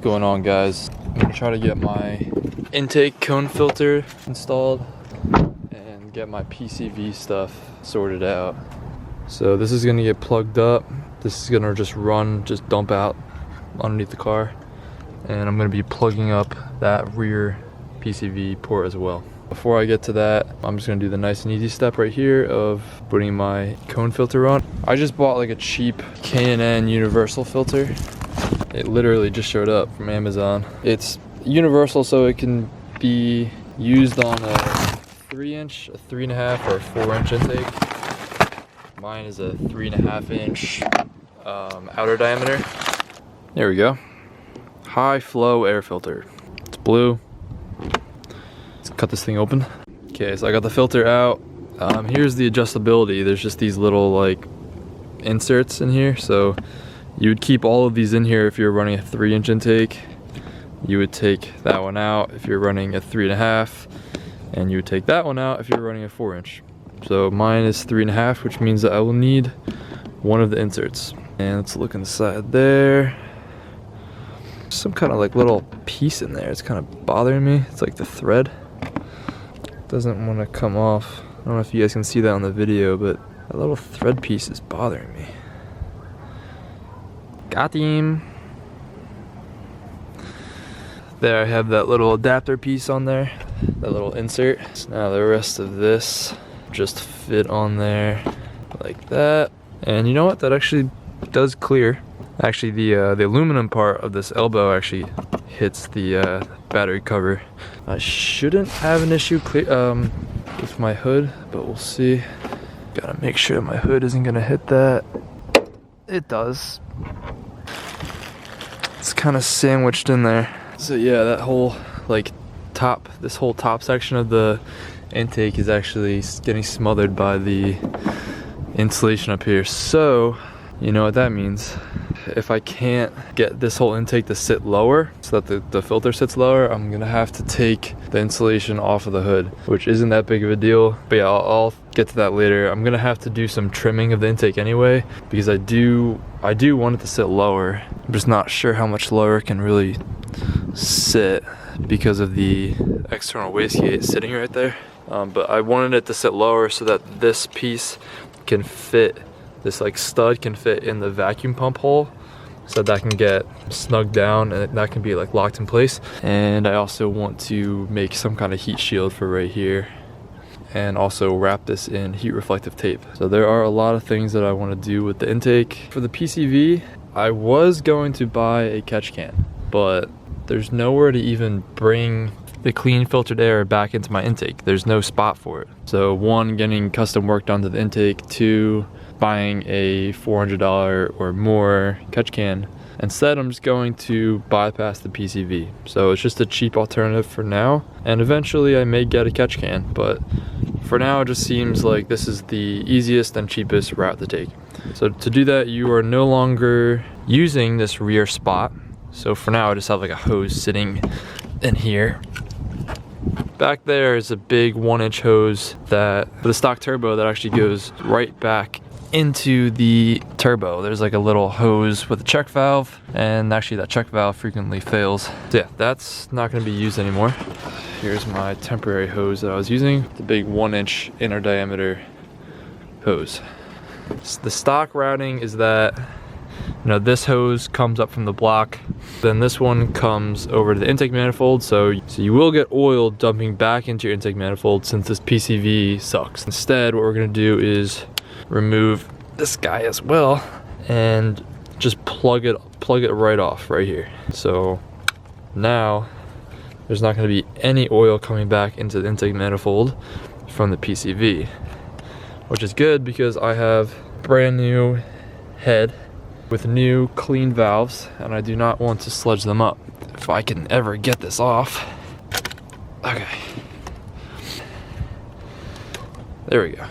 going on, guys? I'm gonna try to get my intake cone filter installed and get my PCV stuff sorted out. So this is gonna get plugged up. This is gonna just dump out underneath the car. And I'm gonna be plugging up that rear PCV port as well. Before I get to that, I'm just gonna do the nice and easy step right here of putting my cone filter on. I just bought like a cheap K&N universal filter. It literally just showed up from Amazon. It's universal, so it can be used on a 3-inch, a 3.5, or a 4-inch intake. Mine is a 3.5 inch outer diameter. There we go. High flow air filter. It's blue. Let's cut this thing open. Okay, so I got the filter out. Here's the adjustability. There's just these little like inserts in here. So you would keep all of these in here if you're running a 3-inch intake. You would take that one out if you're running a 3.5, and you would take that one out if you're running a 4-inch. So mine is 3.5, which means that I will need one of the inserts. And let's look inside there. Some kind of like little piece in there. It's kind of bothering me. It's like the thread doesn't want to come off. I don't know if you guys can see that on the video, but that little thread piece is bothering me. Got him. There, I have that little adapter piece on there, that little insert. So now the rest of this just fit on there like that. And you know what? That actually does clear. Actually, the aluminum part of this elbow actually hits the battery cover. I shouldn't have an issue with my hood, but we'll see. Gotta make sure my hood isn't gonna hit that. It does. It's kind of sandwiched in there. So yeah, that whole like this whole top section of the intake is actually getting smothered by the insulation up here. So you know what that means. If I can't get this whole intake to sit lower so that the filter sits lower, I'm gonna have to take the insulation off of the hood, which isn't that big of a deal. But yeah, I'll get to that later. I'm gonna have to do some trimming of the intake anyway, because I do want it to sit lower. I'm just not sure how much lower it can really sit because of the external wastegate sitting right there. But I wanted it to sit lower so that this piece can fit, this like stud can fit in the vacuum pump hole, so that can get snugged down and that can be like locked in place. And I also want to make some kind of heat shield for right here, and also wrap this in heat reflective tape. So there are a lot of things that I want to do with the intake. For the PCV, I was going to buy a catch can, but there's nowhere to even bring the clean filtered air back into my intake. There's no spot for it. So one, getting custom work done to the intake. Two, buying a $400 or more catch can. Instead, I'm just going to bypass the PCV. So it's just a cheap alternative for now. And eventually I may get a catch can, but for now it just seems like this is the easiest and cheapest route to take. So to do that, you are no longer using this rear spot. So for now, I just have like a hose sitting in here. Back there is a big 1-inch hose that, for the stock turbo, that actually goes right back into the turbo. There's like a little hose with a check valve, and actually that check valve frequently fails. So yeah, that's not gonna be used anymore. Here's my temporary hose that I was using, the big 1-inch inner diameter hose. So the stock routing is that, you know, this hose comes up from the block, then this one comes over to the intake manifold, so you will get oil dumping back into your intake manifold since this PCV sucks. Instead, what we're gonna do is remove this guy as well and just plug it right off right here. So now there's not gonna be any oil coming back into the intake manifold from the PCV, which is good because I have brand new head with new clean valves, and I do not want to sludge them up. If I can ever get this off. Okay. There we go.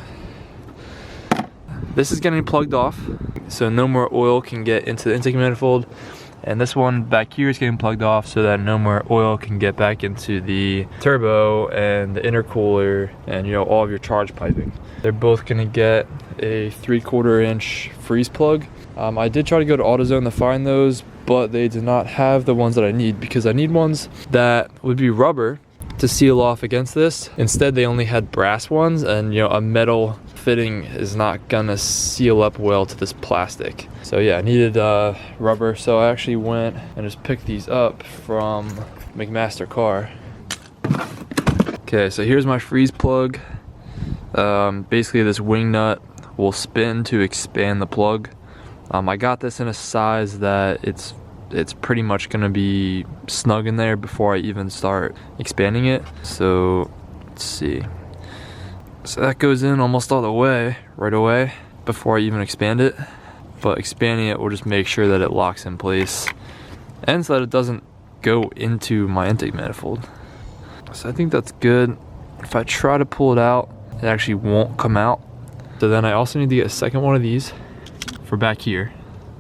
This is getting plugged off, so no more oil can get into the intake manifold. And this one back here is getting plugged off so that no more oil can get back into the turbo and the intercooler and, you know, all of your charge piping. They're both gonna get a 3/4 inch freeze plug. I did try to go to AutoZone to find those, but they do not have the ones that I need, because I need ones that would be rubber to seal off against this. Instead, they only had brass ones, and you know, a metal fitting is not gonna seal up well to this plastic. So yeah, I needed rubber, so I actually went and just picked these up from McMaster Car. Okay, so here's my freeze plug. Basically this wing nut will spin to expand the plug. I got this in a size that it's pretty much gonna be snug in there before I even start expanding it. So let's see. So that goes in almost all the way right away before I even expand it. But expanding it will just make sure that it locks in place and so that it doesn't go into my intake manifold. So I think that's good. If I try to pull it out, it actually won't come out. So then I also need to get a second one of these for back here.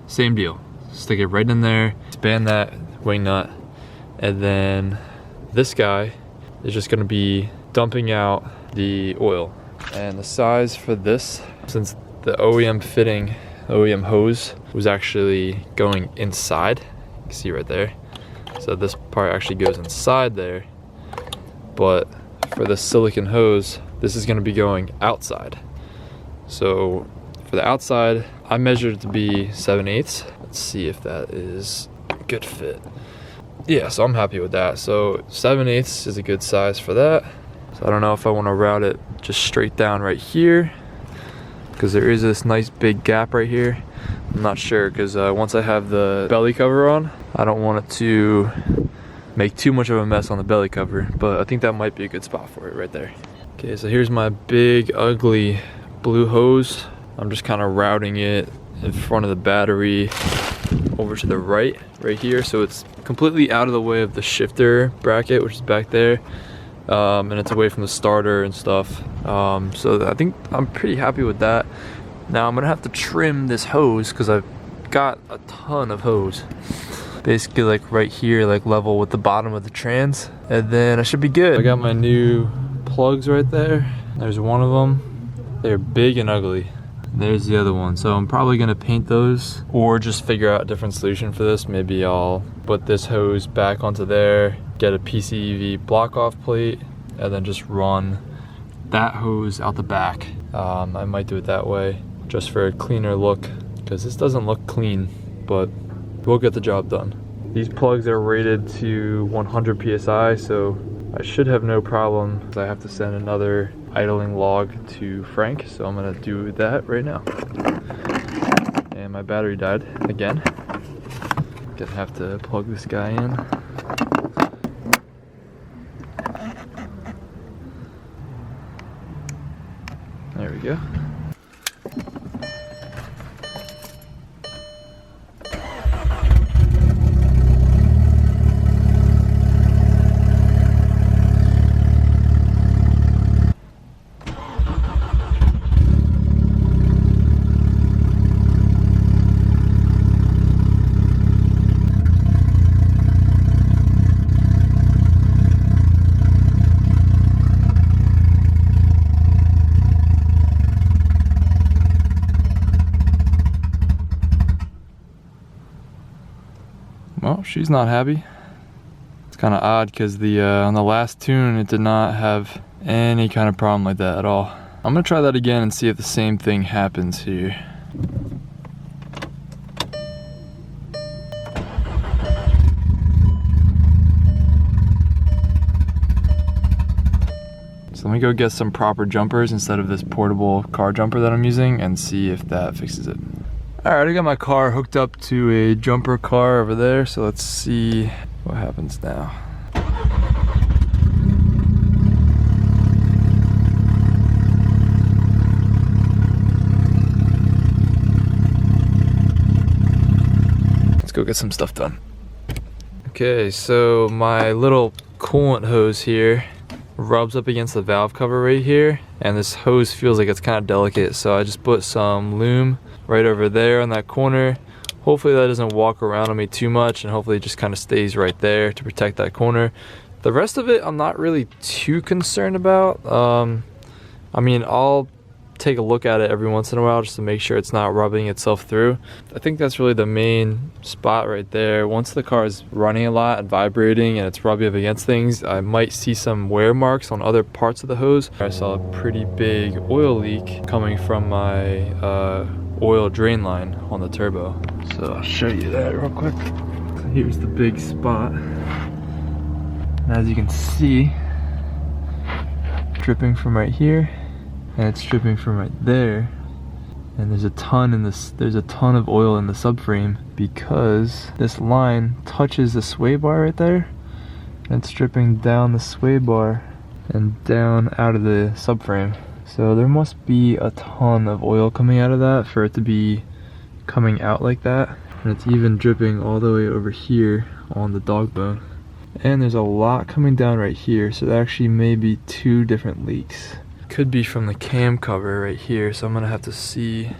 Same deal. Stick it right in there, expand that wing nut, and then this guy is just gonna be dumping out the oil. And the size for this, since the OEM fitting, OEM hose was actually going inside, you can see right there. So this part actually goes inside there, but for the silicone hose, this is gonna be going outside. So for the outside, I measured it to be 7/8. Let's see if that is a good fit. Yeah, so I'm happy with that. So 7/8 is a good size for that. So I don't know if I want to route it just straight down right here, because there is this nice big gap right here. I'm not sure, because once I have the belly cover on, I don't want it to make too much of a mess on the belly cover, but I think that might be a good spot for it right there. Okay, so here's my big ugly blue hose. I'm just kind of routing it in front of the battery over to the right here, so it's completely out of the way of the shifter bracket, which is back there, and it's away from the starter and stuff. So I think I'm pretty happy with that. Now I'm gonna have to trim this hose because I've got a ton of hose, basically like right here, like level with the bottom of the trans, and then I should be good. I got my new plugs right there. There's one of them. They're big and ugly. There's the other one. So I'm probably gonna paint those or just figure out a different solution for this. Maybe I'll put this hose back onto there, get a PCV block off plate, and then just run that hose out the back. I might do it that way just for a cleaner look, because this doesn't look clean, but we'll get the job done. These plugs are rated to 100 PSI, so I should have no problem. I have to send another idling log to Frank, so I'm gonna do that right now. And my battery died again. Gonna have to plug this guy in. There we go. Well, she's not happy. It's kind of odd because on the last tune it did not have any kind of problem like that at all. I'm gonna try that again and see if the same thing happens here. So let me go get some proper jumpers instead of this portable car jumper that I'm using and see if that fixes it. Alright, I got my car hooked up to a jumper car over there, so let's see what happens now. Let's go get some stuff done. Okay, so my little coolant hose here rubs up against the valve cover right here, and this hose feels like it's kind of delicate, so I just put some lume right over there on that corner. Hopefully that doesn't walk around on me too much, and hopefully it just kind of stays right there to protect that corner. The rest of it I'm not really too concerned about. I mean, I'll take a look at it every once in a while just to make sure it's not rubbing itself through. I think that's really the main spot right there. Once the car is running a lot and vibrating and it's rubbing up against things, I might see some wear marks on other parts of the hose. I saw a pretty big oil leak coming from my oil drain line on the turbo. So I'll show you that real quick. So here's the big spot. And as you can see, dripping from right here, and it's dripping from right there. And there's a ton in this. There's a ton of oil in the subframe because this line touches the sway bar right there, and it's dripping down the sway bar and down out of the subframe. So there must be a ton of oil coming out of that for it to be coming out like that. And it's even dripping all the way over here on the dog bone. And there's a lot coming down right here, so there actually may be 2 different leaks. Could be from the cam cover right here, so I'm gonna have to see.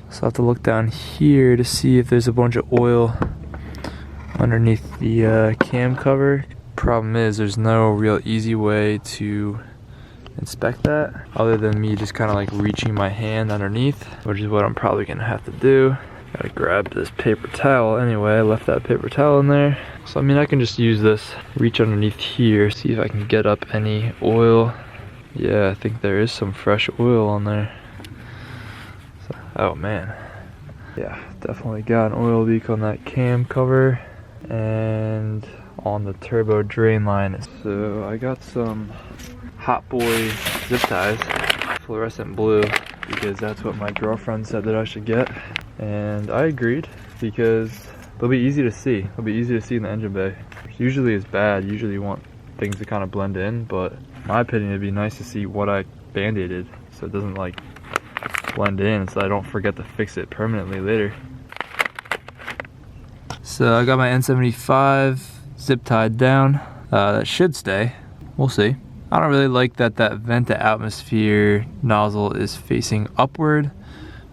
So I'll have to look down here to see if there's a bunch of oil underneath the cam cover. Problem is, there's no real easy way to inspect that other than me just kind of like reaching my hand underneath, which is what I'm probably gonna have to do. Gotta grab this paper towel anyway. I left that paper towel in there. So I mean, I can just use this, reach underneath here, see if I can get up any oil. Yeah, I think there is some fresh oil on there. So, oh man. Yeah, definitely got an oil leak on that cam cover and on the turbo drain line. So I got some Hot Boy zip ties, fluorescent blue, because that's what my girlfriend said that I should get. And I agreed because they'll be easy to see. They'll be easy to see in the engine bay. Usually it's bad. Usually you want things to kind of blend in, but in my opinion it'd be nice to see what I band-aided so it doesn't like blend in, so I don't forget to fix it permanently later. So I got my N75 zip tied down. That should stay. We'll see. I don't really like that vent to atmosphere nozzle is facing upward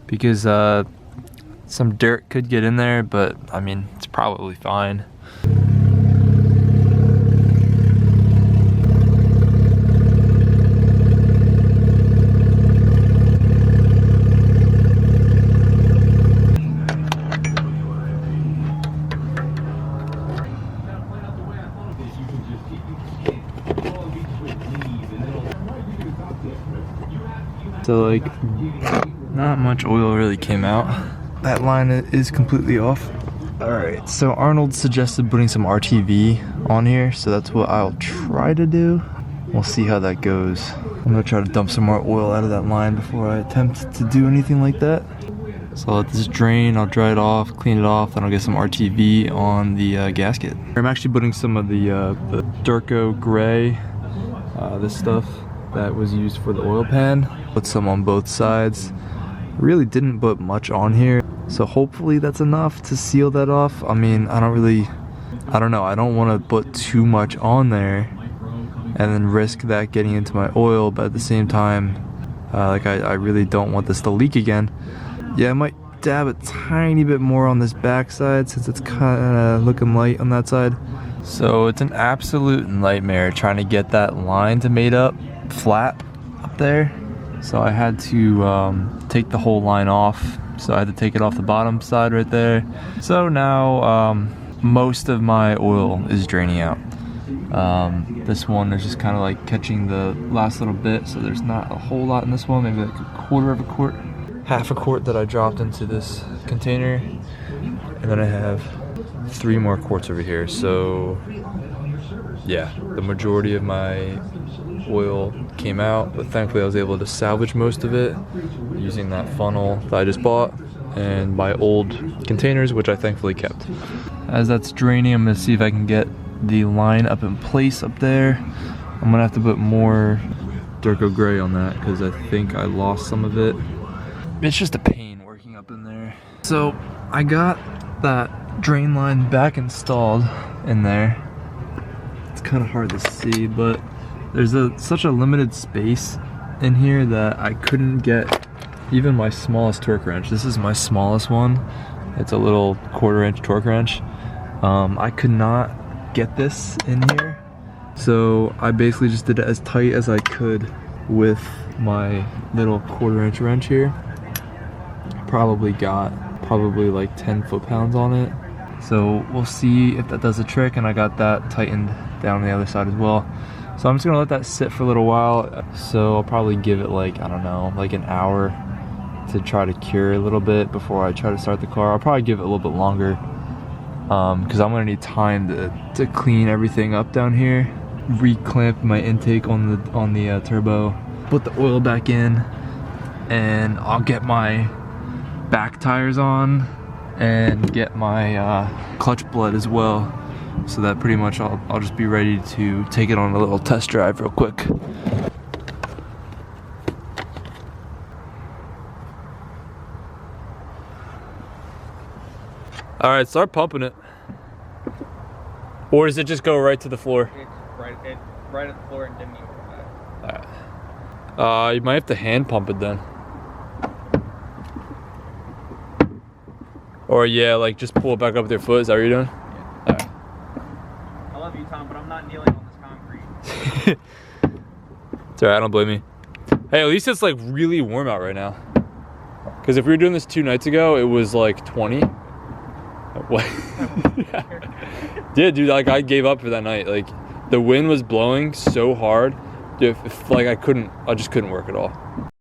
because some dirt could get in there, but I mean, it's probably fine. So like, not much oil really came out. That line is completely off. Alright, so Arnold suggested putting some RTV on here, so that's what I'll try to do. We'll see how that goes. I'm gonna try to dump some more oil out of that line before I attempt to do anything like that. So I'll let this drain, I'll dry it off, clean it off, then I'll get some RTV on the gasket. I'm actually putting some of the Durco gray, this stuff that was used for the oil pan. Put some on both sides. Really didn't put much on here, so hopefully that's enough to seal that off. I mean, I don't know, I don't want to put too much on there and then risk that getting into my oil, but at the same time, like I really don't want this to leak again. Yeah, I might dab a tiny bit more on this back side since it's kind of looking light on that side. So it's an absolute nightmare trying to get that line to mate up flat up there. So I had to take the whole line off. So I had to take it off the bottom side right there. So now most of my oil is draining out. This one is just kind of like catching the last little bit, so there's not a whole lot in this one, maybe like a quarter of a quart, half a quart that I dropped into this container, and then I have 3 more quarts over here. So yeah, the majority of my oil came out, but thankfully I was able to salvage most of it using that funnel that I just bought and my old containers, which I thankfully kept. As that's draining, I'm gonna see if I can get the line up in place up there. I'm gonna have to put more Durco gray on that because I think I lost some of it. It's just a pain working up in there. So I got that drain line back installed in there. It's kind of hard to see, but there's such a limited space in here that I couldn't get even my smallest torque wrench. This is my smallest one. It's a little 1/4 inch torque wrench. I could not get this in here. So I basically just did it as tight as I could with my little 1/4" wrench here. Probably got like 10 foot-pounds on it. So we'll see if that does the trick, and I got that tightened down the other side as well. So I'm just gonna let that sit for a little while. So I'll probably give it like, I don't know, like an hour to try to cure a little bit before I try to start the car. I'll probably give it a little bit longer because I'm gonna need time to clean everything up down here, re-clamp my intake on the turbo, put the oil back in, and I'll get my back tires on and get my clutch blood as well, so that pretty much I'll just be ready to take it on a little test drive real quick. All right, start pumping it. Or does it just go right to the floor? It's right at the floor and didn't even come back. All right. You might have to hand pump it then. Or yeah, like just pull it back up with your foot. Is that what you're doing? Yeah. All right. I love you, Tom, but I'm not kneeling on this concrete. It's all right, I don't blame you. Hey, at least it's like really warm out right now. Because if we were doing this 2 nights ago, it was like 20. What? Yeah, dude, like I gave up for that night. Like the wind was blowing so hard, dude, like I just couldn't work at all.